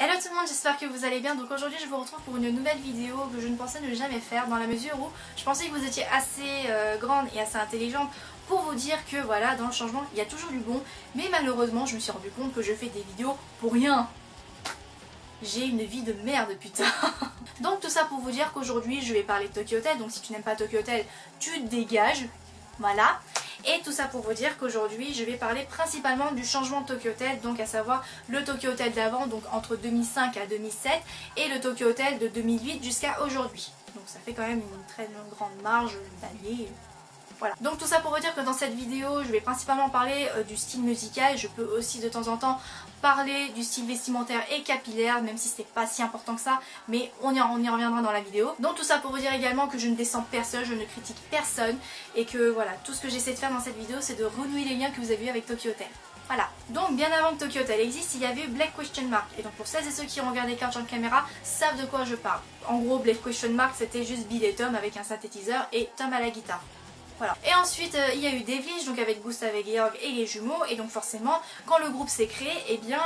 Hello tout le monde, j'espère que vous allez bien. Donc aujourd'hui je vous retrouve pour une nouvelle vidéo que je ne pensais ne jamais faire, dans la mesure où je pensais que vous étiez assez grande et assez intelligente pour vous dire que voilà, dans le changement il y a toujours du bon, mais malheureusement je me suis rendu compte que je fais des vidéos pour rien. J'ai une vie de merde, putain. Donc tout ça pour vous dire qu'aujourd'hui je vais parler de Tokyo Hotel. Donc si tu n'aimes pas Tokyo Hotel, tu te dégages. Voilà. Et tout ça pour vous dire qu'aujourd'hui je vais parler principalement du changement de Tokyo Hotel, donc à savoir le Tokyo Hotel d'avant, donc entre 2005 à 2007, et le Tokyo Hotel de 2008 jusqu'à aujourd'hui. Donc ça fait quand même une très grande marge d'années. Voilà. Donc tout ça pour vous dire que dans cette vidéo je vais principalement parler du style musical. Je peux aussi de temps en temps parler du style vestimentaire et capillaire, même si c'était pas si important que ça, mais on y reviendra dans la vidéo. Donc tout ça pour vous dire également que je ne descends personne, je ne critique personne, et que voilà, tout ce que j'essaie de faire dans cette vidéo c'est de renouer les liens que vous avez eu avec Tokyo Hotel. Voilà, donc bien avant que Tokyo Hotel existe, il y avait eu Black Question Mark. Et donc pour celles et ceux qui ont regardé Capture Camera savent de quoi je parle. En gros, Black Question Mark c'était juste Bill et Tom avec un synthétiseur et Tom à la guitare. Voilà. Et ensuite il y a eu Devlish, donc avec Gustav et Georg et les jumeaux, et donc forcément quand le groupe s'est créé, eh bien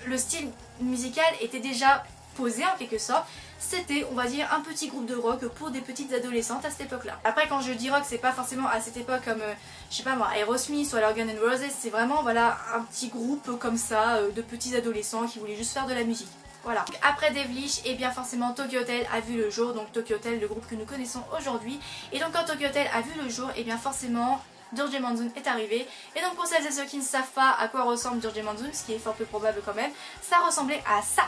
le style musical était déjà posé en quelque sorte. C'était, on va dire, un petit groupe de rock pour des petites adolescentes à cette époque là. Après quand je dis rock, c'est pas forcément à cette époque comme je sais pas moi, Aerosmith ou alors Guns N' Roses, c'est vraiment voilà un petit groupe comme ça de petits adolescents qui voulaient juste faire de la musique. Voilà. Après Devlish, et bien forcément Tokyo Hotel a vu le jour, donc Tokyo Hotel, le groupe que nous connaissons aujourd'hui. Et donc quand Tokyo Hotel a vu le jour, et bien forcément George Monsoon est arrivé. Et donc pour celles et ceux qui ne savent pas à quoi ressemble George Monsoon, ce qui est fort peu probable quand même, ça ressemblait à ça.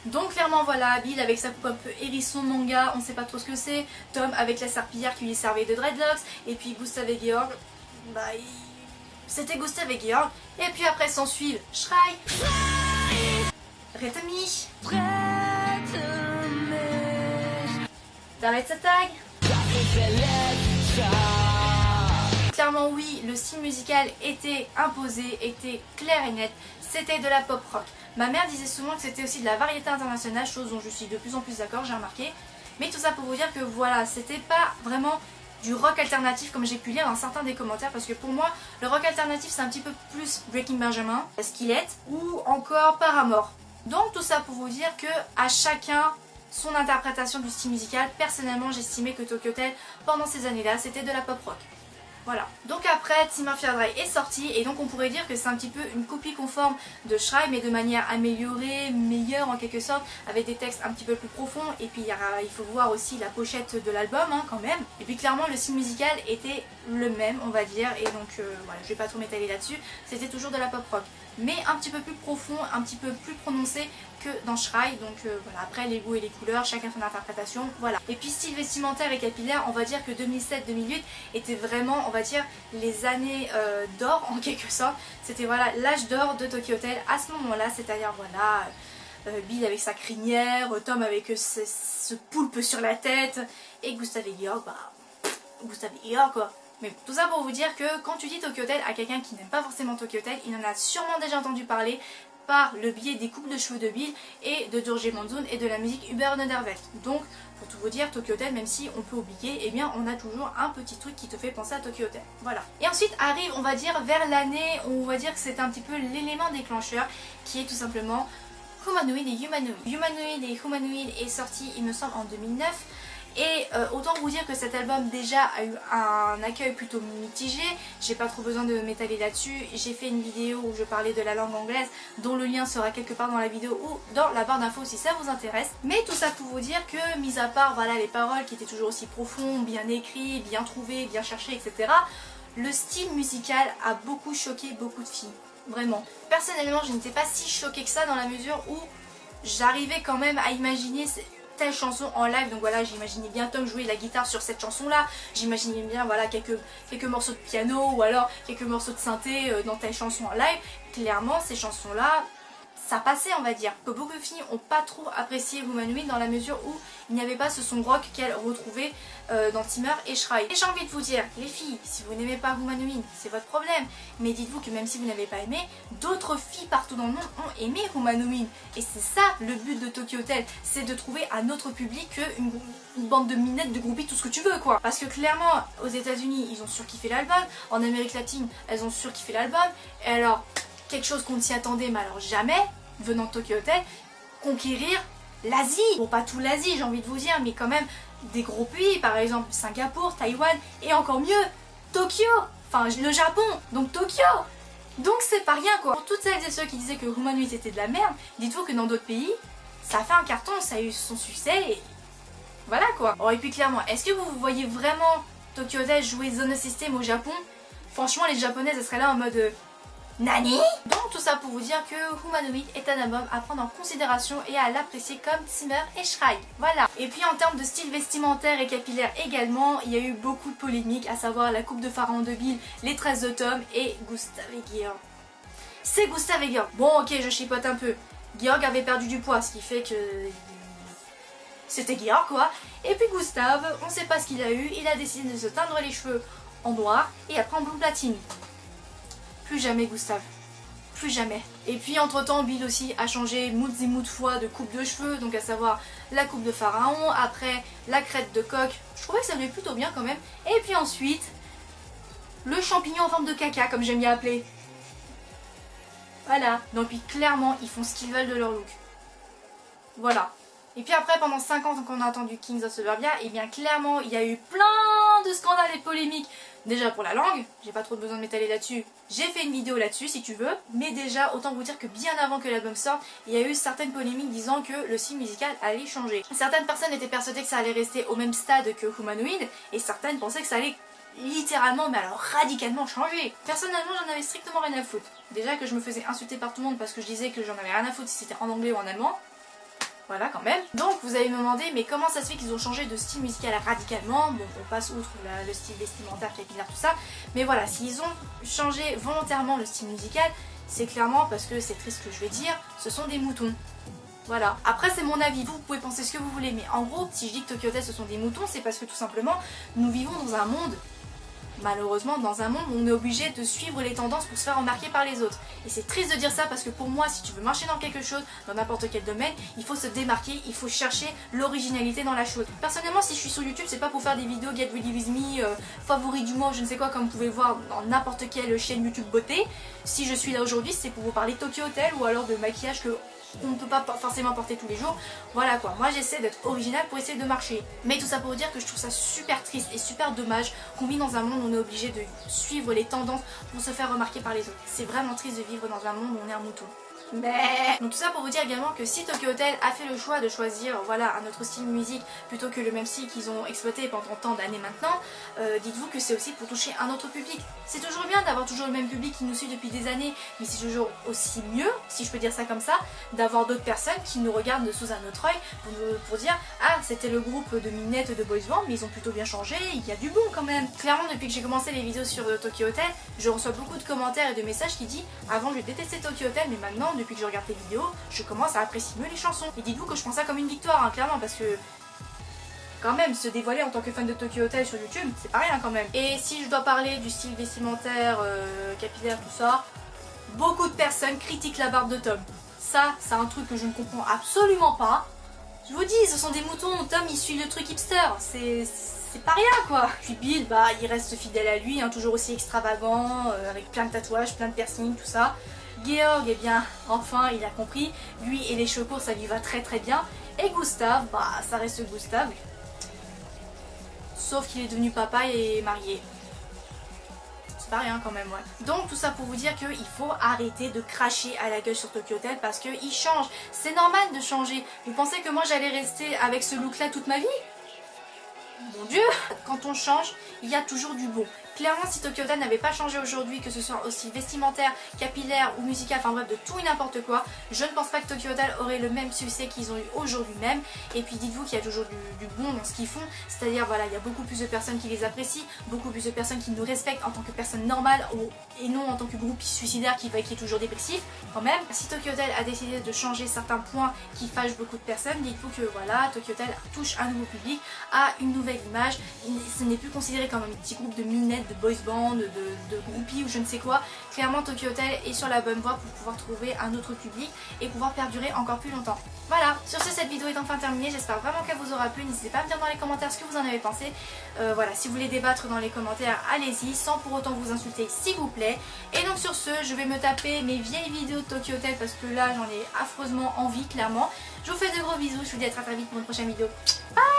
Donc clairement voilà, Bill avec sa coupe un peu hérisson manga, on sait pas trop ce que c'est. Tom avec la serpillière qui lui servait de dreadlocks. Et puis Gustav et Georg, bah c'était Gustav et Georg. Et puis après s'en suivent Schrei, Retami, David Satag. Clairement oui, le style musical était imposé, était clair et net, c'était de la pop rock. Ma mère disait souvent que c'était aussi de la variété internationale, chose dont je suis de plus en plus d'accord, j'ai remarqué. Mais tout ça pour vous dire que voilà, c'était pas vraiment du rock alternatif comme j'ai pu lire dans certains des commentaires, parce que pour moi le rock alternatif c'est un petit peu plus Breaking Benjamin, Skillet ou encore Paramore. Donc tout ça pour vous dire que à chacun son interprétation du style musical. Personnellement j'estimais que Tokyo Hotel pendant ces années là c'était de la pop rock. Voilà. Donc après, Team of Dry est sorti, et donc on pourrait dire que c'est un petit peu une copie conforme de Schrei, mais de manière améliorée, meilleure en quelque sorte, avec des textes un petit peu plus profonds. Et puis il faut voir aussi la pochette de l'album hein, quand même. Et puis clairement le style musical était le même on va dire, et donc voilà, je vais pas trop m'étaler là-dessus, c'était toujours de la pop rock, mais un petit peu plus profond, un petit peu plus prononcé que dans Schrei. Donc voilà, après les goûts et les couleurs, chacun son interprétation, voilà. Et puis style vestimentaire et capillaire, on va dire que 2007-2008 était vraiment, on va dire, les années d'or en quelque sorte. C'était voilà l'âge d'or de Tokyo Hotel à ce moment-là, c'est-à-dire voilà Bill avec sa crinière, Tom avec ce poulpe sur la tête, et Gustav et Georg, bah Gustav et Georg quoi. Mais tout ça pour vous dire que quand tu dis Tokyo Hotel à quelqu'un qui n'aime pas forcément Tokyo Hotel, il en a sûrement déjà entendu parler par le biais des coupes de cheveux de Bill et de George Monsoon et de la musique Hubert Nedervelt. Donc pour tout vous dire, Tokyo Hotel, même si on peut oublier, eh bien on a toujours un petit truc qui te fait penser à Tokyo Hotel. Voilà. Et ensuite arrive, on va dire, vers l'année où on va dire que c'est un petit peu l'élément déclencheur, qui est tout simplement Humanoid et Humanoid. Humanoid et Humanoid est sorti, il me semble, en 2009. Et autant vous dire que cet album déjà a eu un accueil plutôt mitigé, j'ai pas trop besoin de m'étaler là-dessus. J'ai fait une vidéo où je parlais de la langue anglaise, dont le lien sera quelque part dans la vidéo ou dans la barre d'infos si ça vous intéresse. Mais tout ça pour vous dire que, mis à part voilà les paroles qui étaient toujours aussi profondes, bien écrites, bien trouvées, bien cherchées, etc., le style musical a beaucoup choqué beaucoup de filles. Vraiment. Personnellement je n'étais pas si choquée que ça, dans la mesure où j'arrivais quand même à imaginer telle chanson en live. Donc voilà, j'imaginais bien Tom jouer la guitare sur cette chanson là, j'imaginais bien voilà quelques morceaux de piano ou alors quelques morceaux de synthé dans telle chanson en live. Clairement ces chansons là ça passait on va dire. Que beaucoup de filles n'ont pas trop apprécié Humanoid dans la mesure où il n'y avait pas ce son rock qu'elles retrouvaient dans Timur et Schrei. Et j'ai envie de vous dire, les filles, si vous n'aimez pas Humanoid, c'est votre problème, mais dites-vous que même si vous n'avez pas aimé, d'autres filles partout dans le monde ont aimé Humanoid. Et c'est ça le but de Tokyo Hotel, c'est de trouver un autre public qu'une bande de minettes, de groupies, tout ce que tu veux quoi. Parce que clairement, aux États-Unis ils ont surkiffé l'album, en Amérique latine elles ont surkiffé l'album, et alors quelque chose qu'on ne s'y attendait, mais alors jamais, venant de Tokyo Hotel, conquérir l'Asie. Bon, pas tout l'Asie, j'ai envie de vous dire, mais quand même des gros pays, par exemple Singapour, Taïwan, et encore mieux, Tokyo, enfin le Japon, donc Tokyo. Donc c'est pas rien quoi. Pour toutes celles et ceux qui disaient que Humanoid était de la merde, dites-vous que dans d'autres pays, ça a fait un carton, ça a eu son succès, et voilà quoi. Oh, et puis clairement, est-ce que vous voyez vraiment Tokyo Hotel jouer Zone System au Japon? Franchement, les japonaises, elles seraient là en mode... Nani? Donc tout ça pour vous dire que Humanoid est un album à prendre en considération et à l'apprécier comme Zimmer et Schrei. Voilà. Et puis en termes de style vestimentaire et capillaire également, il y a eu beaucoup de polémiques, à savoir la coupe de pharaon de Bill, les tresses de Tom et Gustav et Georg. C'est Gustav et Georg. Bon ok, je chipote un peu. Georg avait perdu du poids, ce qui fait que... c'était Georg quoi. Et puis Gustav, on sait pas ce qu'il a eu, il a décidé de se teindre les cheveux en noir et après en bleu platine. Plus jamais Gustav, plus jamais. Et puis entre temps Bill aussi a changé moult et moult fois de coupe de cheveux, donc à savoir la coupe de pharaon, après la crête de coq, je trouvais que ça allait plutôt bien quand même. Et puis ensuite, le champignon en forme de caca comme j'aime bien appeler. Voilà, donc puis clairement ils font ce qu'ils veulent de leur look. Voilà. Et puis après pendant 5 ans qu'on a attendu Kings of Suburbia, et bien clairement il y a eu plein de scandales et de polémiques. Déjà pour la langue, j'ai pas trop besoin de m'étaler là-dessus, j'ai fait une vidéo là-dessus si tu veux, mais déjà autant vous dire que bien avant que l'album sorte, il y a eu certaines polémiques disant que le style musical allait changer. Certaines personnes étaient persuadées que ça allait rester au même stade que Humanoid, et certaines pensaient que ça allait littéralement, mais alors radicalement changer. Personnellement j'en avais strictement rien à foutre. Déjà que je me faisais insulter par tout le monde parce que je disais que j'en avais rien à foutre si c'était en anglais ou en allemand. Voilà quand même. Donc vous allez me demander mais comment ça se fait qu'ils ont changé de style musical radicalement. Bon on passe outre le style vestimentaire, capillaire, tout ça. Mais voilà, s'ils ont changé volontairement le style musical, c'est clairement parce que c'est triste ce que je vais dire, ce sont des moutons. Voilà. Après c'est mon avis, vous pouvez penser ce que vous voulez, mais en gros si je dis que Tokyo Hotel ce sont des moutons, c'est parce que tout simplement nous vivons dans un monde, malheureusement dans un monde où on est obligé de suivre les tendances pour se faire remarquer par les autres. Et c'est triste de dire ça parce que pour moi, si tu veux marcher dans quelque chose, dans n'importe quel domaine, il faut se démarquer, il faut chercher l'originalité dans la chose. Personnellement, si je suis sur YouTube, c'est pas pour faire des vidéos Get Ready With Me, favoris du mois, je ne sais quoi, comme vous pouvez le voir dans n'importe quelle chaîne YouTube beauté. Si je suis là aujourd'hui, c'est pour vous parler de Tokyo Hotel ou alors de maquillage que on ne peut pas forcément porter tous les jours. Voilà quoi, moi j'essaie d'être originale pour essayer de marcher. Mais tout ça pour vous dire que je trouve ça super triste et super dommage qu'on vit dans un monde où on est obligé de suivre les tendances pour se faire remarquer par les autres. C'est vraiment triste de vivre dans un monde où on est un mouton. Mais... Donc tout ça pour vous dire également que si Tokyo Hotel a fait le choix de choisir voilà, un autre style de musique plutôt que le même style qu'ils ont exploité pendant tant d'années maintenant, dites-vous que c'est aussi pour toucher un autre public. C'est toujours bien d'avoir toujours le même public qui nous suit depuis des années, mais c'est toujours aussi mieux, si je peux dire ça comme ça, d'avoir d'autres personnes qui nous regardent sous un autre œil pour dire « Ah, c'était le groupe de minettes de boys band, mais ils ont plutôt bien changé, il y a du bon quand même ». Clairement, depuis que j'ai commencé les vidéos sur Tokyo Hotel, je reçois beaucoup de commentaires et de messages qui disent « Avant, je détestais Tokyo Hotel, mais maintenant, depuis que je regarde tes vidéos, je commence à apprécier mieux les chansons. » Et dites-vous que je prends ça comme une victoire, hein, clairement, parce que quand même, se dévoiler en tant que fan de Tokyo Hotel sur YouTube, c'est pas rien quand même. Et si je dois parler du style vestimentaire, capillaire, tout ça, beaucoup de personnes critiquent la barbe de Tom. Ça, c'est un truc que je ne comprends absolument pas. Je vous dis, ce sont des moutons, Tom il suit le truc hipster, c'est pas rien quoi. Puis Bill, bah il reste fidèle à lui, hein, toujours aussi extravagant, avec plein de tatouages, plein de piercings, tout ça. Georg, eh bien, enfin, il a compris. Lui et les cheveux courts, ça lui va très très bien. Et Gustav, bah, ça reste Gustav. Sauf qu'il est devenu papa et marié. C'est pas rien quand même, ouais. Donc, tout ça pour vous dire qu'il faut arrêter de cracher à la gueule sur Tokyo Hotel parce qu'il change. C'est normal de changer. Vous pensez que moi, j'allais rester avec ce look-là toute ma vie ? Mon Dieu! Quand on change, il y a toujours du bon. Clairement, si Tokyo Hotel n'avait pas changé aujourd'hui, que ce soit aussi vestimentaire, capillaire ou musical, enfin bref, de tout et n'importe quoi, je ne pense pas que Tokyo Hotel aurait le même succès qu'ils ont eu aujourd'hui même. Et puis dites-vous qu'il y a toujours du bon dans ce qu'ils font, c'est-à-dire voilà, il y a beaucoup plus de personnes qui les apprécient, beaucoup plus de personnes qui nous respectent en tant que personnes normales et non en tant que groupe suicidaire qui est toujours dépressif quand même. Si Tokyo Hotel a décidé de changer certains points qui fâchent beaucoup de personnes, dites-vous que voilà, Tokyo Hotel touche un nouveau public, a une nouvelle image, ce n'est plus considéré comme un petit groupe de minettes idol, de boys band, de groupies ou je ne sais quoi. Clairement Tokyo Hotel est sur la bonne voie pour pouvoir trouver un autre public et pouvoir perdurer encore plus longtemps. Voilà, sur ce, cette vidéo est enfin terminée, j'espère vraiment qu'elle vous aura plu. N'hésitez pas à me dire dans les commentaires ce que vous en avez pensé. Voilà, si vous voulez débattre dans les commentaires, allez-y, sans pour autant vous insulter s'il vous plaît. Et donc sur ce, je vais me taper mes vieilles vidéos de Tokyo Hotel parce que là j'en ai affreusement envie clairement. Je vous fais de gros bisous, je vous dis à très vite pour une prochaine vidéo. Bye.